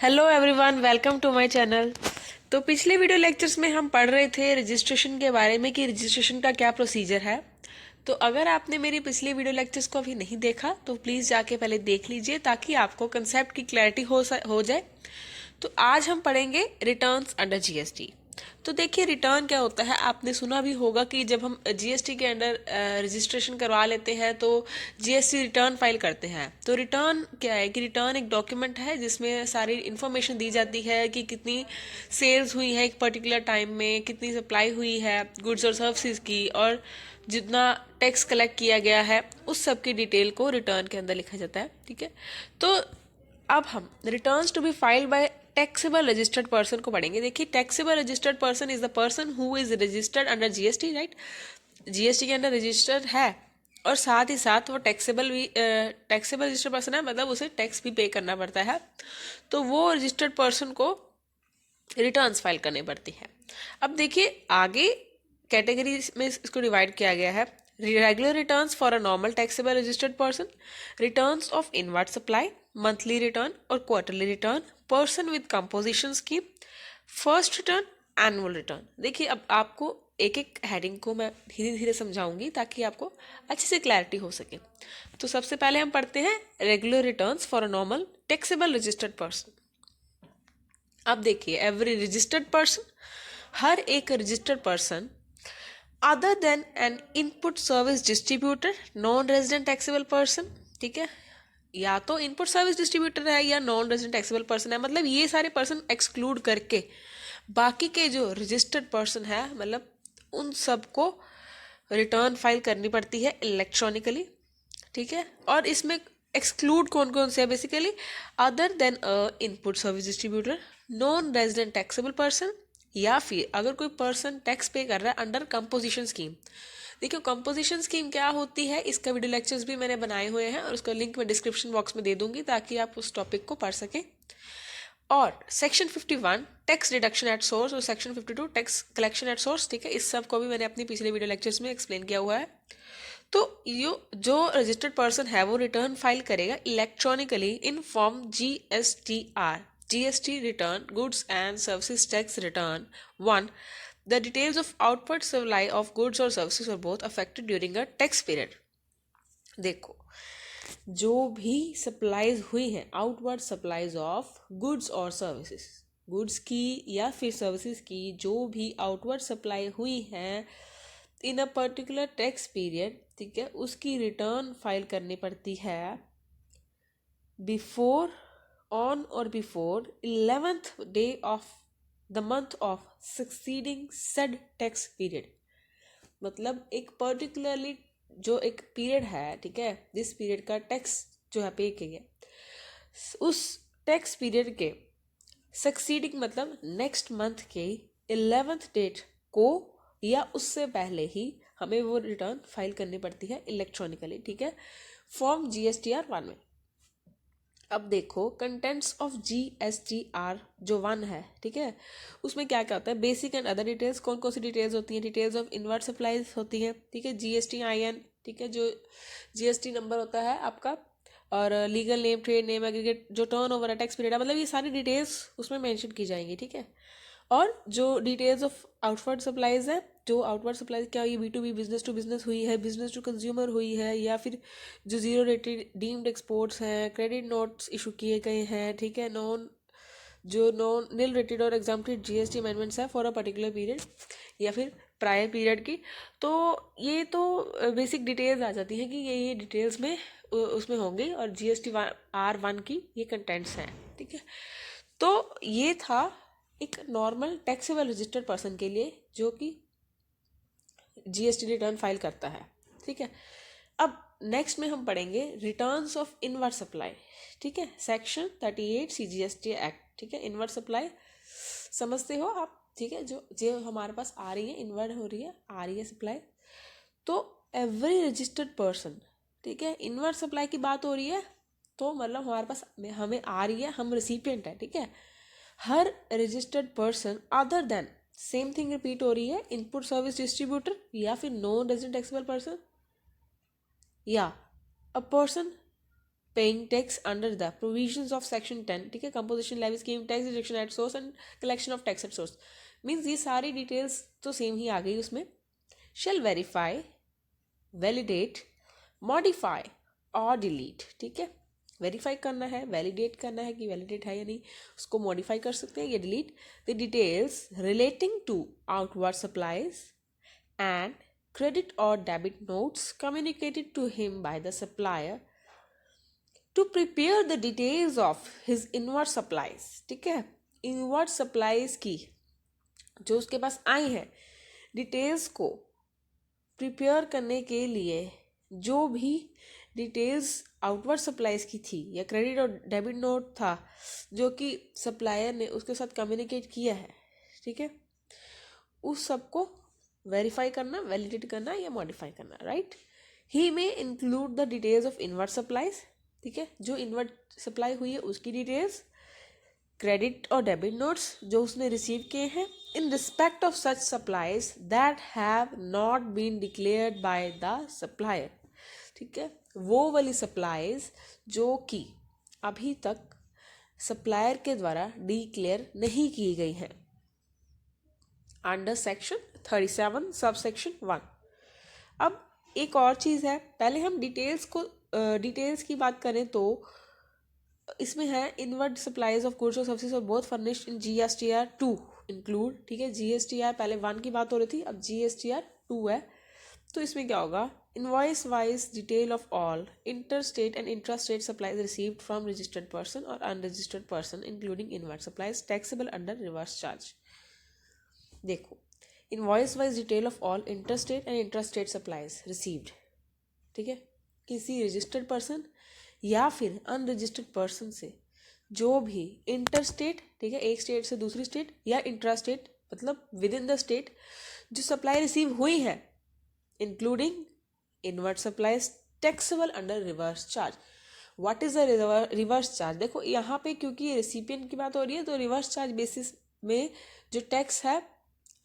Hello everyone, welcome to my channel. तो पिछले video lectures में हम पढ़ रहे थे रजिस्ट्रेशन के बारे में कि रजिस्ट्रेशन का क्या प्रोसीजर है। तो अगर आपने मेरी पिछले वीडियो लेक्चर्स को अभी नहीं देखा तो प्लीज़ जाके पहले देख लीजिए ताकि आपको कंसेप्ट की क्लैरिटी हो जाए। तो आज हम पढ़ेंगे रिटर्न्स अंडर जीएसटी। तो देखिए, रिटर्न क्या होता है, आपने सुना भी होगा कि जब हम जीएसटी के अंडर रजिस्ट्रेशन करवा लेते हैं तो जीएसटी रिटर्न फाइल करते हैं। तो रिटर्न क्या है कि रिटर्न एक डॉक्यूमेंट है जिसमें सारी इन्फॉर्मेशन दी जाती है कि कितनी सेल्स हुई है एक पर्टिकुलर टाइम में, कितनी सप्लाई हुई है गुड्स और सर्विसेज की, और जितना टैक्स कलेक्ट किया गया है उस सब की डिटेल को रिटर्न के अंदर लिखा जाता है। ठीक है, तो अब हम returns to be filed by taxable registered person को पढ़ेंगे। देखिए, taxable registered person is the person who is registered under GST, right. GST के अंदर रजिस्टर्ड है और साथ ही साथ वो टैक्सेबल रजिस्टर्ड पर्सन है, मतलब उसे टैक्स भी पे करना पड़ता है। तो वो रजिस्टर्ड पर्सन को रिटर्न्स फाइल करनी पड़ती है। अब देखिए, आगे कैटेगरी में इसको डिवाइड किया गया है। Regular returns for a normal taxable registered person, returns of inward supply, monthly return और quarterly return, person with composition scheme, first return, annual return. देखिए, अब आपको एक एक हेडिंग को मैं धीरे धीरे समझाऊंगी ताकि आपको अच्छे से क्लैरिटी हो सके। तो सबसे पहले हम पढ़ते हैं regular returns for a normal taxable registered person. अब देखिए, एवरी रजिस्टर्ड पर्सन, हर एक registered person other then N input service distributor, non resident taxable person, ठीक है, या तो इनपुट सर्विस डिस्ट्रीब्यूटर है या नॉन रेजिडेंट टैक्सेबल पर्सन है, मतलब ये सारे पर्सन एक्सक्लूड करके बाकी के जो रजिस्टर्ड पर्सन है, मतलब उन सबको रिटर्न फाइल करनी पड़ती है इलेक्ट्रॉनिकली। ठीक है, और इसमें एक्सक्लूड कौन कौन से है basically, other than input service distributor, non resident taxable person, या फिर अगर कोई पर्सन टैक्स पे कर रहा है अंडर कंपोजिशन स्कीम। देखियो, कंपोजिशन स्कीम क्या होती है, इसका वीडियो लेक्चर्स भी मैंने बनाए हुए हैं और उसका लिंक मैं डिस्क्रिप्शन बॉक्स में दे दूंगी ताकि आप उस टॉपिक को पढ़ सकें। और section 51 tax deduction at source और section 52 tax collection at source. ठीक है, इस सब को भी मैंने अपनी पिछले वीडियो लेक्चर्स में एक्सप्लेन किया हुआ है। तो जो रजिस्टर्ड पर्सन है वो रिटर्न फाइल करेगा electronically in form GSTR, GST return, goods and services tax return 1। The details of outward supply of goods और services are both affected during a tax period. देखो, जो भी सप्लाईज हुई हैं, outward supplies of goods और services, goods की या फिर सर्विसेज की जो भी आउटवर्ड सप्लाई हुई हैं इन अ पर्टिकुलर टैक्स पीरियड, ठीक है, उसकी रिटर्न फाइल करनी पड़ती है बिफोर, ऑन और before 11th day of the month of succeeding said tax period. मतलब एक पर्टिकुलरली जो एक पीरियड है, ठीक है, जिस पीरियड का टैक्स जो है पे किया गया, उस टैक्स पीरियड के सक्सीडिंग मतलब नेक्स्ट मंथ के 11th डेट को या उससे पहले ही हमें वो रिटर्न फाइल करनी पड़ती है इलेक्ट्रॉनिकली। ठीक है, फॉर्म जीएसटीआर 1 में। अब देखो, कंटेंट्स ऑफ जीएसटीआर जो 1 है, ठीक है, उसमें क्या क्या होता है, बेसिक एंड अदर डिटेल्स। कौन कौन सी डिटेल्स होती हैं, डिटेल्स ऑफ इनवर्ड सप्लाईज होती हैं, ठीक है, जीएसटी आईएन, ठीक है, जो जीएसटी नंबर होता है आपका, और legal name, trade name, aggregate, जो टर्न ओवर है, टैक्स पीरियड, मतलब ये सारी डिटेल्स उसमें मेंशन की जाएंगी। ठीक है, और जो डिटेल्स ऑफ आउटवर्ड सप्लाईज है, जो आउटवर्ड सप्लाई क्या, ये B2B बिजनेस टू बिजनेस हुई है, बिजनेस टू कंज्यूमर हुई है, या फिर जो जीरो रेटेड डीम्ड एक्सपोर्ट्स हैं, क्रेडिट नोट्स इशू किए गए हैं, ठीक है, नॉन नील रेटेड और एग्जाम्प्टेड जीएसटी अमेंडमेंट्स है फॉर अ पर्टिकुलर पीरियड या फिर प्रायर पीरियड की। तो ये तो बेसिक डिटेल्स आ जाती हैं कि ये डिटेल्स में उसमें होंगी, और GSTR 1 की ये कंटेंट्स हैं। ठीक है, तो ये था एक नॉर्मल टैक्सेबल रजिस्टर्ड पर्सन के लिए जो कि जीएसटी रिटर्न फाइल करता है। ठीक है, अब नेक्स्ट में हम पढ़ेंगे रिटर्न्स ऑफ इनवर्ड सप्लाई। ठीक है, सेक्शन 38 CGST एक्ट। ठीक है, इनवर्ड सप्लाई समझते हो आप, ठीक है, जो जो हमारे पास आ रही है, इनवर्ड हो रही है, आ रही है सप्लाई, तो एवरी रजिस्टर्ड पर्सन, ठीक है, इनवर्ड सप्लाई की बात हो रही है तो मतलब हमारे पास हमें आ रही है, हम रिसिपिएंट है। ठीक है, हर registered person other than, same thing repeat हो रही है, इनपुट सर्विस डिस्ट्रीब्यूटर या फिर नॉन रेजिडेंट टैक्सेबल पर्सन, या a person paying tax under the provisions of section 10, ठीक है, composition levy scheme, tax deduction at source and collection of tax at source, means ये सारी डिटेल्स तो same ही आ गई उसमें। शेल वेरीफाई, वैलिडेट, मॉडिफाई और डिलीट, ठीक है, वेरीफाई करना है, वैलिडेट करना है कि वैलिडेट है या नहीं, उसको मॉडिफाई कर सकते हैं या delete the details relating to outward supplies and credit or debit notes communicated to him by the supplier to prepare the details of his inward supplies, ठीक है, इनवर्ड सप्लाईज की जो उसके पास आई है डिटेल्स को प्रिपेयर करने के लिए जो भी डिटेल्स आउटवर्ड सप्लाईज की थी या क्रेडिट और डेबिट नोट था जो कि सप्लायर ने उसके साथ कम्युनिकेट किया है, ठीक है, उस सबको वेरीफाई करना, वैलिडेट करना या मॉडिफाई करना, राइट। ही में include the details of inward supplies, ठीक है, जो इनवर्ड सप्लाई हुई है उसकी डिटेल्स, क्रेडिट और डेबिट नोट्स जो उसने रिसीव किए हैं in respect of such supplies that have not been declared by the supplier, ठीक है, वो वाली सप्लाईज जो कि अभी तक सप्लायर के द्वारा डिक्लेयर नहीं की गई हैं अंडर सेक्शन 37 सब सेक्शन 1। अब एक और चीज़ है, पहले हम डिटेल्स की बात करें तो इसमें है इनवर्ड सप्लाईज ऑफ गुड्स और सर्विसेज और बोथ फर्निश्ड इन GSTR 2 इंक्लूड, ठीक है, GSTR पहले 1 की बात हो रही थी, अब GSTR 2 है, तो इसमें क्या होगा, invoice wise detail of all inter state and intra state supplies received from registered person और unregistered person including inward supplies taxable under reverse charge. देखो, invoice wise detail of all interstate and intrastate supplies received, ठीक है, किसी registered person या फिर unregistered person से जो भी इंटरस्टेट, ठीक है, एक स्टेट से दूसरी स्टेट या इंट्रास्टेट मतलब विद इन द स्टेट जो सप्लाई रिसीव हुई है including inward supplies taxable under reverse charge. What is the reverse charge? देखो यहाँ पे क्योंकि रेसिपिएंट की बात हो रही है तो रिवर्स चार्ज बेसिस में जो टैक्स है,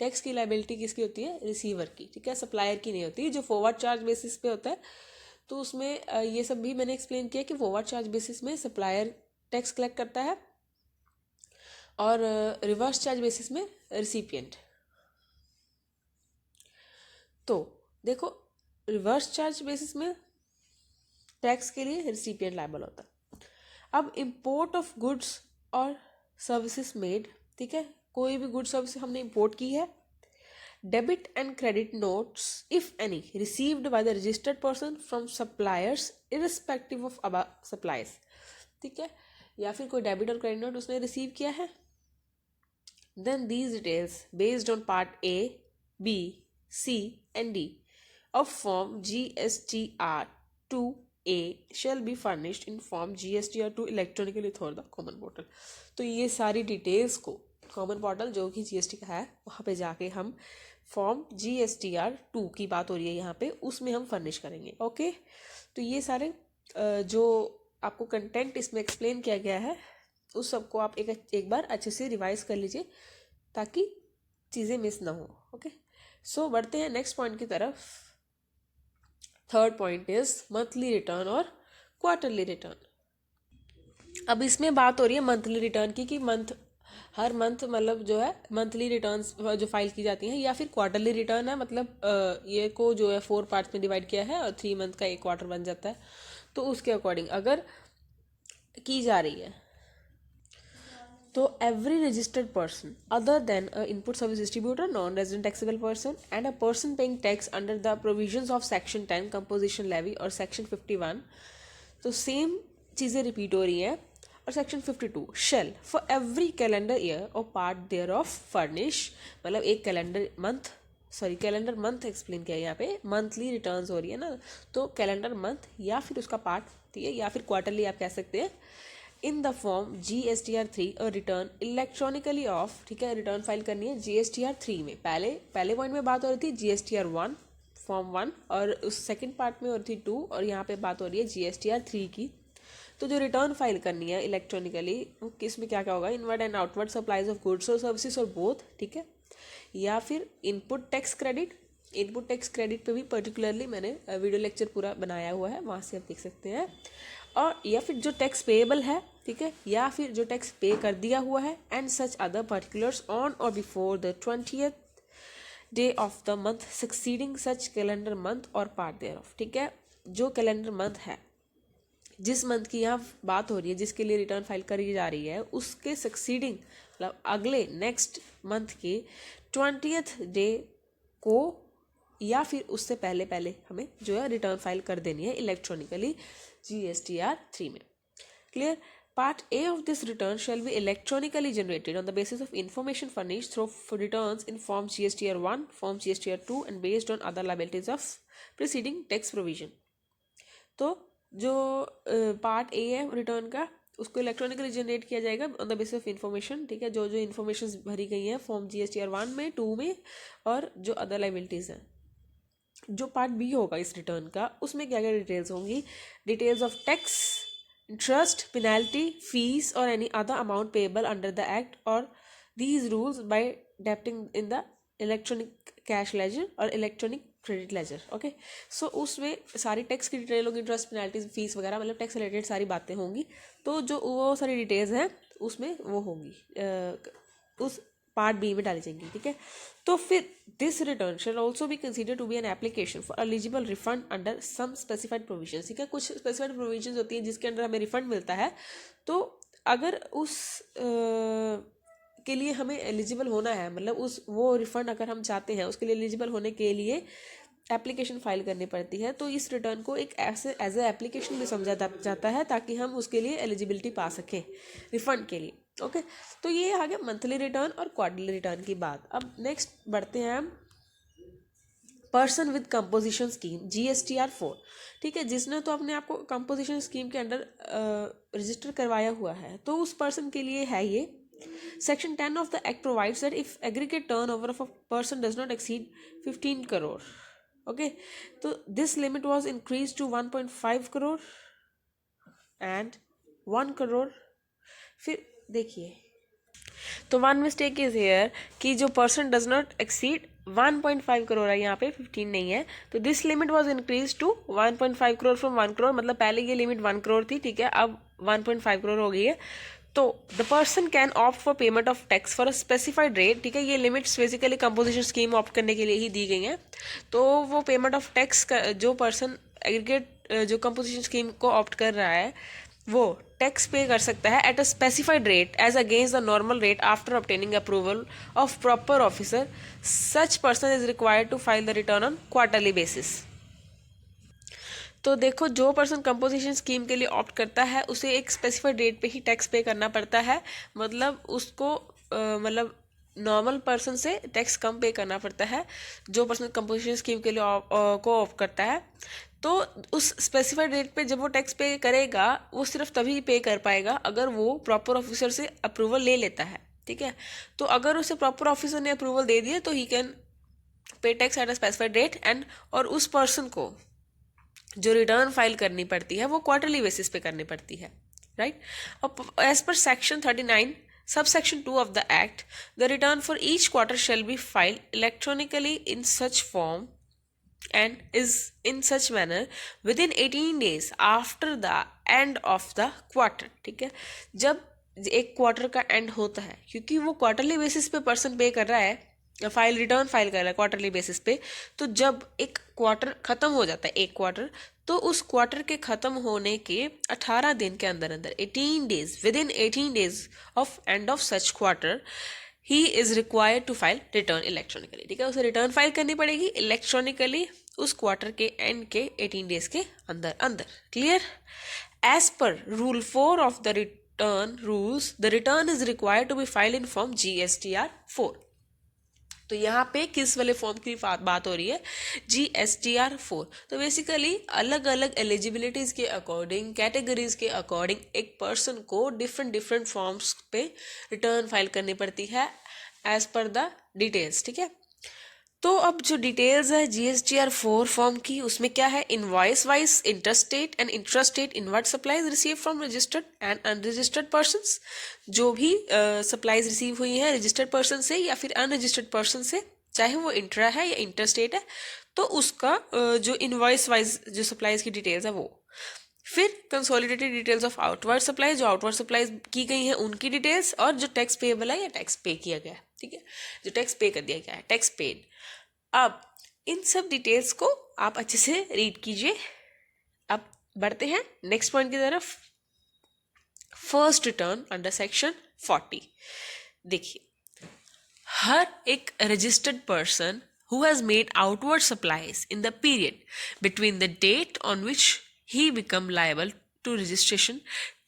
टैक्स की लायबिलिटी किसकी होती है, रिसीवर की, ठीक है, सप्लायर की नहीं होती। जो फॉरवर्ड चार्ज बेसिस पे होता है तो उसमें ये सब भी मैंने एक्सप्लेन किया कि फॉरवर्ड चार्ज बेसिस में सप्लायर टैक्स कलेक्ट करता है और रिवर्स चार्ज बेसिस में रिसिपिएंट। तो देखो, रिवर्स चार्ज बेसिस में टैक्स के लिए रिसिपिएंट लायबल होता है। अब इंपोर्ट ऑफ गुड्स और सर्विसेज मेड, ठीक है, कोई भी गुड्स सर्विस हमने इंपोर्ट की है, debit and credit notes if any received by the registered person from suppliers irrespective of above supplies, ठीक है, या फिर कोई डेबिट और क्रेडिट नोट उसने रिसीव किया है, then these details based on part A, B, C and D of form GSTR 2A shall be furnished in form GSTR 2 electronically through the common portal। तो ये सारी डिटेल्स को common portal जो कि GST का है वहाँ पे जाके हम फॉर्म GSTR 2 की बात हो रही है यहाँ पे, उसमें हम फर्निश करेंगे। ओके, तो ये सारे जो आपको कंटेंट इसमें एक्सप्लेन किया गया है उस सबको आप एक बार अच्छे से रिवाइज कर लीजिए ताकि चीज़ें मिस ना हो। ओके, सो बढ़ते हैं नेक्स्ट पॉइंट की तरफ। Third point is monthly return और क्वार्टरली रिटर्न। अब इसमें बात हो रही है मंथली रिटर्न की कि हर मंथ मतलब जो है मंथली रिटर्न्स जो फाइल की जाती हैं, या फिर क्वार्टरली रिटर्न है मतलब ये को जो है 4 पार्ट्स में डिवाइड किया है और 3 मंथ का एक क्वार्टर बन जाता है, तो उसके अकॉर्डिंग अगर की जा रही है तो every registered person other than a input service distributor, non resident taxable person and a person paying tax under the provisions of section 10 composition levy और सेक्शन 51, तो सेम चीज़ें रिपीट हो रही हैं। और section 52 shall for every calendar year और part thereof furnish, मतलब एक कैलेंडर मंथ एक्सप्लेन किया यहाँ पे, मंथली रिटर्न्स हो रही है ना, तो कैलेंडर मंथ या फिर उसका पार्ट, ठीक है, या फिर क्वार्टरली आप कह सकते हैं, इन द फॉर्म GSTR 3 और रिटर्न इलेक्ट्रॉनिकली ऑफ, ठीक है, रिटर्न फाइल करनी है GSTR 3 में। पहले पॉइंट में बात हो रही थी GSTR 1 फॉर्म 1 और उस सेकंड पार्ट में हो रही थी 2 और यहाँ पे बात हो रही है GSTR 3 की। तो जो रिटर्न फाइल करनी है इलेक्ट्रॉनिकली वो किस में क्या क्या होगा, inward and outward supplies of goods और सर्विसेज और बोथ, ठीक है, या फिर इनपुट टैक्स क्रेडिट पे भी पर्टिकुलरली मैंने वीडियो लेक्चर पूरा बनाया हुआ है, वहाँ से आप देख सकते हैं। और या फिर जो टैक्स पेएबल है, ठीक है, या फिर जो टैक्स पे कर दिया हुआ है, and such other particulars on और before the 20th day of the month succeeding such calendar month और पार्ट देयर ऑफ, ठीक है। जो कैलेंडर मंथ है, जिस मंथ की यहाँ बात हो रही है, जिसके लिए रिटर्न फाइल करी जा रही है, उसके सक्सीडिंग मतलब अगले नेक्स्ट मंथ के 20th डे को या फिर उससे पहले पहले हमें जो है रिटर्न फाइल कर देनी है इलेक्ट्रॉनिकली GSTR 3 में। Clear. Part A of this return shall be electronically generated on the basis of information furnished through returns in Form GSTR 1, Form GSTR 2 and based on other liabilities of preceding tax provision। तो जो part A है return का, उसको electronically generate किया जाएगा on the basis of information, ठीक है, जो जो इन्फॉर्मेशन भरी गई हैं फॉर्म GSTR 1 में, 2 में और जो अदर लाइबिलिटीज़ हैं। जो पार्ट बी होगा इस रिटर्न का, उसमें क्या क्या डिटेल्स होंगी? Details of tax, interest, penalty, fee और any other amount payable under the act और these rules by debiting in the electronic cash ledger और electronic credit ledger. Okay, so उसमें सारी टैक्स की डिटेल होगी, इंटरेस्ट, पेनल्टीज, फीस वगैरह, मतलब tax related सारी बातें होंगी। तो जो वो सारी डिटेल्स हैं उसमें वो होंगी उस पार्ट बी में डाली जाएंगी, ठीक है। तो फिर this return shall also be consider to be an application for eligible refund under some specified provision, ठीक है। कुछ स्पेसिफाइड प्रोविजन होती है जिसके अंडर हमें रिफंड मिलता है। तो अगर उस के लिए हमें एलिजिबल होना है, मतलब उस वो रिफंड अगर हम चाहते हैं, उसके लिए एलिजिबल होने के लिए एप्लीकेशन फाइल करनी पड़ती है। तो इस रिटर्न को एक ऐसे एज ए एप्लीकेशन भी समझा जाता है ताकि हम उसके लिए एलिजिबिलिटी पा सकें रिफंड के लिए। ओके, तो ये आ गया मंथली रिटर्न और क्वार्टरली रिटर्न की बात। अब नेक्स्ट बढ़ते हैं हम person with composition scheme GSTR 4, ठीक है। जिसने तो अपने आप को कंपोजिशन स्कीम के अंडर रजिस्टर करवाया हुआ है, तो उस पर्सन के लिए है ये। Section 10 of the Act provides that if aggregate turnover of a person does not exceed 15 crore, okay, so this limit was increased to 1.5 crore and 1 crore। फिर देखिए, तो वन मिस्टेक इज हेयर कि जो person does not exceed 1.5 crore है, यहाँ पे 15 नहीं है। तो this limit was increase to 1.5 crore from 1 crore, मतलब पहले ये लिमिट 1 करोड़ थी, ठीक है, अब 1.5 करोड़ हो गई है। तो the person can opt for payment of tax for a specified rate, ठीक है। ये limits basically composition scheme opt करने के लिए ही दी गई हैं। तो वो पेमेंट ऑफ टैक्स का जो पर्सन एग्रीगेट जो कंपोजिशन स्कीम को ऑप्ट कर रहा है, वो टैक्स पे कर सकता है at a specified rate as against the normal rate after obtaining approval of proper officer. Such person is required to file the return on quarterly basis. तो देखो, जो पर्सन कंपोजिशन स्कीम के लिए opt करता है उसे एक स्पेसिफाइड रेट पे ही टैक्स पे करना पड़ता है, मतलब उसको मतलब नॉर्मल पर्सन से टैक्स कम पे करना पड़ता है। जो पर्सन कंपोजिशन स्कीम के लिए को ऑप्ट करता है, तो उस स्पेसिफाइड रेट पे जब वो टैक्स पे करेगा, वो सिर्फ तभी पे कर पाएगा अगर वो प्रॉपर ऑफिसर से अप्रूवल ले लेता है, ठीक है। तो अगर उसे प्रॉपर ऑफिसर ने अप्रूवल दे दिया तो he can pay tax at a specified rate and, और उस पर्सन को जो रिटर्न फाइल करनी पड़ती है वो क्वार्टरली बेसिस पे करनी पड़ती है, राइट। और as per section 39 subsection 2 of the act, the return for each quarter shall be filed electronically in such form and is in such manner within 18 days after the end of the quarter, ठीक है। जब एक quarter का and होता है, क्योंकि वो quarterly basis पे पर्सन पे कर रहा है, फाइल रिटर्न फाइल कर रहा है क्वार्टरली बेसिस पे, तो जब एक क्वार्टर खत्म हो जाता है, एक क्वार्टर, तो उस क्वार्टर के खत्म होने के 18 दिन के अंदर अंदर 18 days, within 18 days of end of such quarter, he is required to file return electronically, ठीक है। उसे रिटर्न फाइल करनी पड़ेगी इलेक्ट्रॉनिकली उस क्वार्टर के एंड के 18 डेज के अंदर अंदर। Clear. As per rule 4 of the return rules, the return is required to be filed in form GSTR 4। तो यहाँ पे किस वाले फॉर्म की बात हो रही है? GSTR 4। तो बेसिकली अलग अलग एलिजिबिलिटीज के अकॉर्डिंग, कैटेगरीज के अकॉर्डिंग एक पर्सन को डिफरेंट फॉर्म्स पे रिटर्न फाइल करनी पड़ती है एज पर द डिटेल्स, ठीक है। तो अब जो डिटेल्स है GSTR 4 फॉर्म की, उसमें क्या है? Invoice wise interstate and intrastate invert supplies receive from registered and unregistered persons. जो भी सप्लाईज रिसीव हुई हैं रजिस्टर्ड पर्सन से या फिर अनरजिस्टर्ड पर्सन से, चाहे वो इंट्रा है या इंटरस्टेट है, तो उसका जो इनवॉइस वाइज जो सप्लाईज की डिटेल्स है वो। फिर consolidated details of outward supply, जो आउटवर्ड सप्लाई की गई हैं उनकी डिटेल्स, और जो टैक्स पेएबल है या टैक्स पे किया गया है, ठीक है, जो टैक्स पे कर दिया गया है, टैक्स पेड। अब इन सब डिटेल्स को आप अच्छे से रीड कीजिए। अब बढ़ते हैं नेक्स्ट पॉइंट की तरफ, फर्स्ट रिटर्न अंडर सेक्शन 40। देखिए, हर एक registered person who has made outward supplies in the period between the date on which he become liable to registration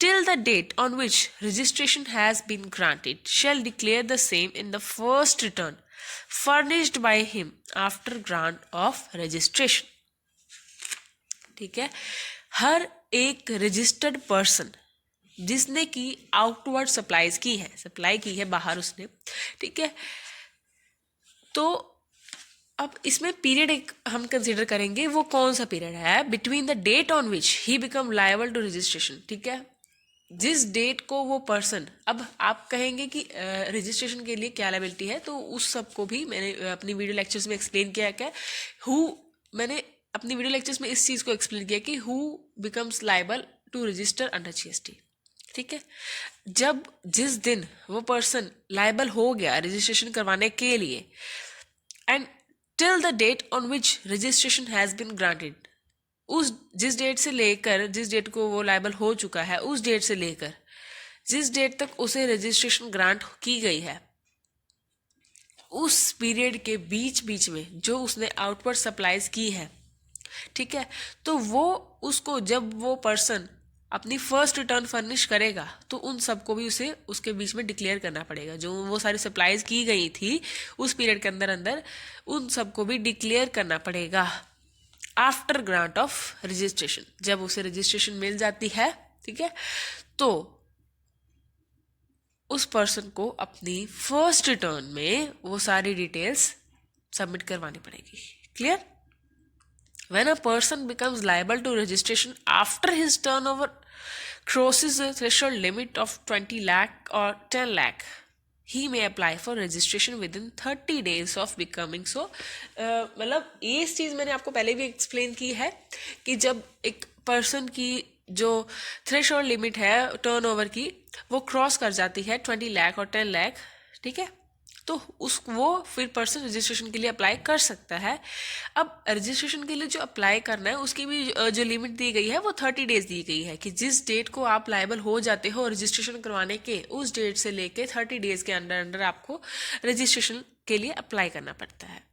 till the date on which registration has been granted shall declare the same in the first return furnished by him after grant of registration। ठीक है, हर एक registered person जिसने की outward supplies की है, supply की है बाहर उसने, ठीक है, तो अब इसमें पीरियड एक हम कंसिडर करेंगे, वो कौन सा पीरियड है, between the date on which he become liable to registration. ठीक है, जिस डेट को वो पर्सन, अब आप कहेंगे कि रजिस्ट्रेशन के लिए क्या लायबिलिटी है, तो उस सब को भी मैंने अपनी वीडियो लेक्चर्स में एक्सप्लेन किया क्या, मैंने अपनी वीडियो लेक्चर्स में इस चीज़ को एक्सप्लेन किया कि who becomes liable to register under GST। ठीक है, जब जिस दिन वो पर्सन लायबल हो गया रजिस्ट्रेशन करवाने के लिए, and till the date on which registration has been granted, उस जिस डेट से लेकर, जिस डेट को वो लायबल हो चुका है, उस डेट से लेकर जिस डेट तक उसे रजिस्ट्रेशन ग्रांट की गई है, उस पीरियड के बीच बीच में जो उसने आउटवर्ड सप्लाईज की है, ठीक है, तो वो उसको जब वो पर्सन अपनी फर्स्ट रिटर्न फर्निश करेगा तो उन सबको भी उसे उसके बीच में डिक्लेयर करना पड़ेगा। जो वो सारी सप्लाईज की गई थी उस पीरियड के अंदर अंदर, उन सबको भी डिक्लेयर करना पड़ेगा आफ्टर ग्रांट ऑफ रजिस्ट्रेशन, जब उसे रजिस्ट्रेशन मिल जाती है। ठीक है, तो उस पर्सन को अपनी फर्स्ट रिटर्न में वो सारी डिटेल्स सबमिट करवानी पड़ेगी। Clear? When a person becomes liable to registration after his turnover crosses the threshold limit of 20 lakh or 10 lakh, he may apply for registration within 30 days of becoming so। मतलब ये चीज़ मैंने आपको पहले भी explain की है कि जब एक पर्सन की जो थ्रेशोल्ड लिमिट है टर्नओवर की वो क्रॉस कर जाती है 20 लाख और 10 लाख, ठीक है, तो वो फिर पर्सन रजिस्ट्रेशन के लिए अप्लाई कर सकता है। अब रजिस्ट्रेशन के लिए जो अप्लाई करना है उसकी भी जो लिमिट दी गई है वो 30 डेज दी गई है कि जिस डेट को आप लायबल हो जाते हो रजिस्ट्रेशन करवाने के, उस डेट से लेके 30 डेज के अंदर अंदर आपको रजिस्ट्रेशन के लिए अप्लाई करना पड़ता है।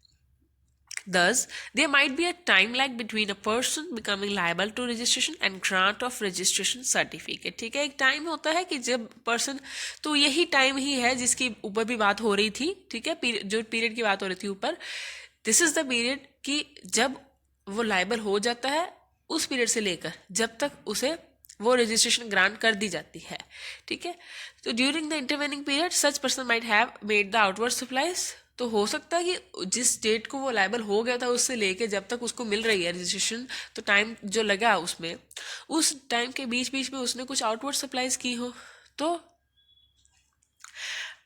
Thus, there might be a time lag between a person becoming liable to registration and grant of registration certificate। ठीक है, एक टाइम होता है कि जब पर्सन, तो यही टाइम ही है जिसकी ऊपर भी बात हो रही थी। ठीक है, जो पीरियड की बात हो रही थी ऊपर, दिस इज द पीरियड कि जब वो लायबल हो जाता है, उस पीरियड से लेकर जब तक उसे वो रजिस्ट्रेशन ग्रांट कर दी जाती है। ठीक है, तो during the intervening period such person might have made the outward supplies, तो हो सकता है कि जिस डेट को वो लायबल हो गया था उससे लेके जब तक उसको मिल रही है रजिस्ट्रेशन, तो टाइम जो लगा उसमें, उस टाइम के बीच बीच में उसने कुछ आउटवर्ड सप्लाईज की हो, तो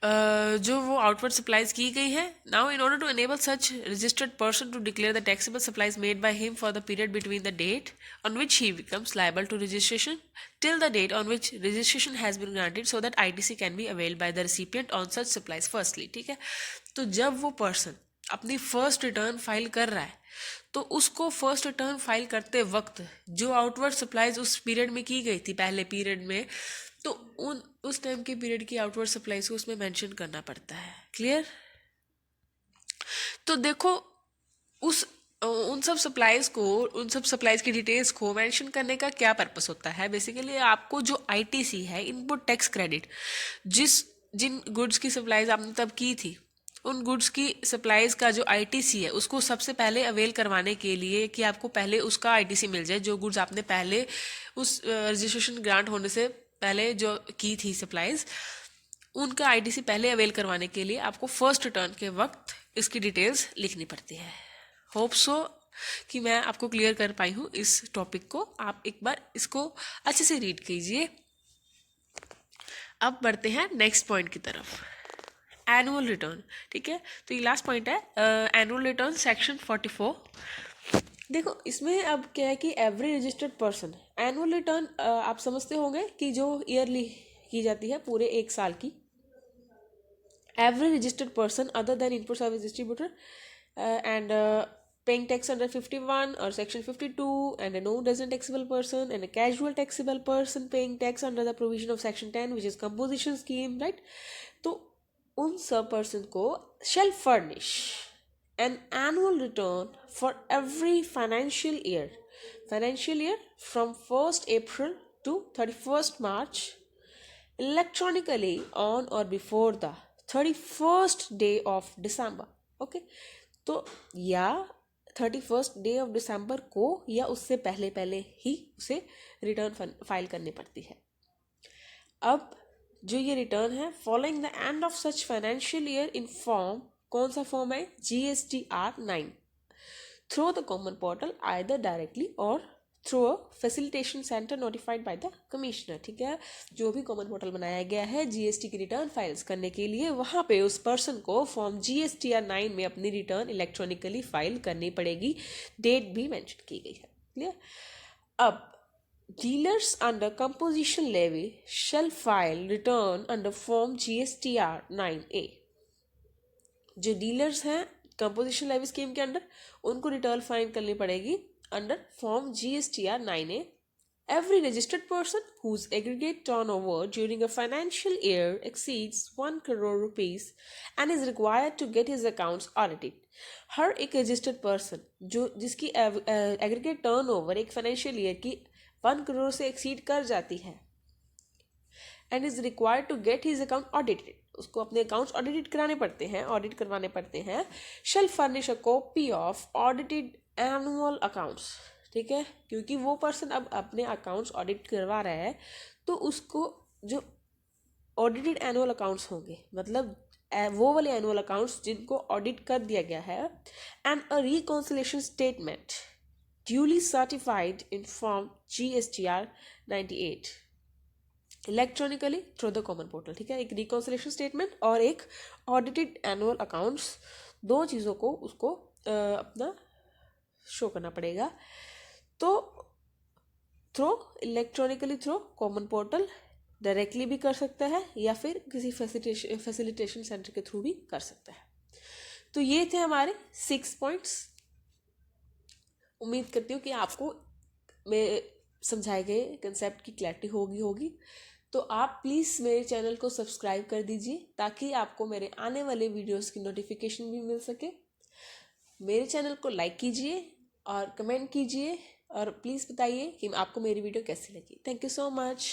जो वो आउटवर्ड सप्लाईज की गई है। Now in order to enable such registered person to declare the taxable supplies made by him for the period between the date on which he becomes liable to registration till the date on which registration has been granted so that ITC can be availed by the recipient on such supplies firstly. ठीक है, तो जब वो person अपनी first return file कर रहा है तो उसको फर्स्ट रिटर्न फाइल करते वक्त जो आउटवर्ड सप्लाईज उस पीरियड में की गई थी, पहले पीरियड में, तो उस टाइम के पीरियड की आउटवर्ड सप्लाईज को उसमें मेंशन करना पड़ता है। क्लियर? तो देखो, उन सब सप्लाईज की डिटेल्स को मेंशन करने का क्या पर्पस होता है। बेसिकली आपको जो ITC है, इनपुट टैक्स क्रेडिट, जिन गुड्स की सप्लाईज आपने तब की थी, उन गुड्स की सप्लाईज का जो ITC है उसको सबसे पहले अवेल करवाने के लिए कि आपको पहले उसका ITC मिल जाए, जो गुड्स आपने पहले उस रजिस्ट्रेशन ग्रांट होने से पहले जो की थी सप्लाईज, उनका ITC पहले अवेल करवाने के लिए आपको फर्स्ट रिटर्न के वक्त इसकी डिटेल्स लिखनी पड़ती है। होप सो कि मैं आपको क्लियर कर पाई हूँ इस टॉपिक को। आप एक बार इसको अच्छे से रीड कीजिए। अब बढ़ते हैं नेक्स्ट पॉइंट की तरफ, एनुअल रिटर्न। ठीक है, तो ये लास्ट पॉइंट है, एनुअल रिटर्न सेक्शन 44। देखो, इसमें अब क्या है कि every registered person annual return आप समझते होंगे कि जो ईयरली की जाती है पूरे एक साल की. Every registered person other than input service distributor and paying tax under 51 or section 52, and a non-resident taxable person and a casual taxable person paying tax under the provision of section 10, which is composition scheme, right? तो उन सब person को shall furnish an annual return for every financial year from 1st April to 31st March electronically on or before the 31st day of December. Okay, तो या 31st day of December को या उससे पहले पहले ही उसे रिटर्न फाइल करनी पड़ती है. अब जो ये रिटर्न है following the end of such financial year in form, कौन सा फॉर्म है? GSTR-9 through the common portal either directly और through a facilitation centre notified by the commissioner. ठीक है, जो भी कॉमन पोर्टल बनाया गया है जीएसटी की रिटर्न फाइल्स करने के लिए, वहाँ पे उस पर्सन को फॉर्म GSTR-9 में अपनी रिटर्न इलेक्ट्रॉनिकली फाइल करनी पड़ेगी. डेट भी मेंशन की गई है. क्लियर? अब dealers under composition levy shall file return under form GSTR-9A. जो डीलर्स हैं कंपोजिशन लेवी स्कीम के अंडर, उनको रिटर्न फाइल करनी पड़ेगी under form GSTR-9A. Every registered person whose aggregate turnover during a financial year exceeds 1 crore rupees and is required to get his accounts audited. हर एक registered person जो जिसकी aggregate turnover एक financial year की 1 crore से exceed कर जाती है and is required to get his account audited, उसको अपने अकाउंट्स ऑडिटेड कराने पड़ते हैं, ऑडिट करवाने पड़ते हैं, shall furnish a copy of audited annual accounts. ठीक है, क्योंकि वो पर्सन अब अपने अकाउंट्स ऑडिट करवा रहा है, तो उसको जो ऑडिटेड एनुअल अकाउंट्स होंगे, मतलब वो वाले एनुअल अकाउंट्स जिनको ऑडिट कर दिया गया है, and a reconciliation statement duly certified in form GSTR-98 electronically through the common portal. ठीक है, एक रिकॉन्सिलेशन स्टेटमेंट और एक ऑडिटेड एनुअल अकाउंट्स, दो चीज़ों को उसको अपना शो करना पड़ेगा. तो through electronically through common portal directly भी कर सकता है या फिर किसी फैसिलिटेशन सेंटर के थ्रू भी कर सकता है. तो ये थे हमारे 6 पॉइंट्स. उम्मीद करती हूँ कि आपको मैं समझाए गए कंसेप्ट की क्लैरिटी होगी. तो आप प्लीज़ मेरे चैनल को सब्सक्राइब कर दीजिए ताकि आपको मेरे आने वाले वीडियोस की नोटिफिकेशन भी मिल सके. मेरे चैनल को लाइक कीजिए और कमेंट कीजिए और प्लीज़ बताइए कि आपको मेरी वीडियो कैसी लगी. Thank you so much.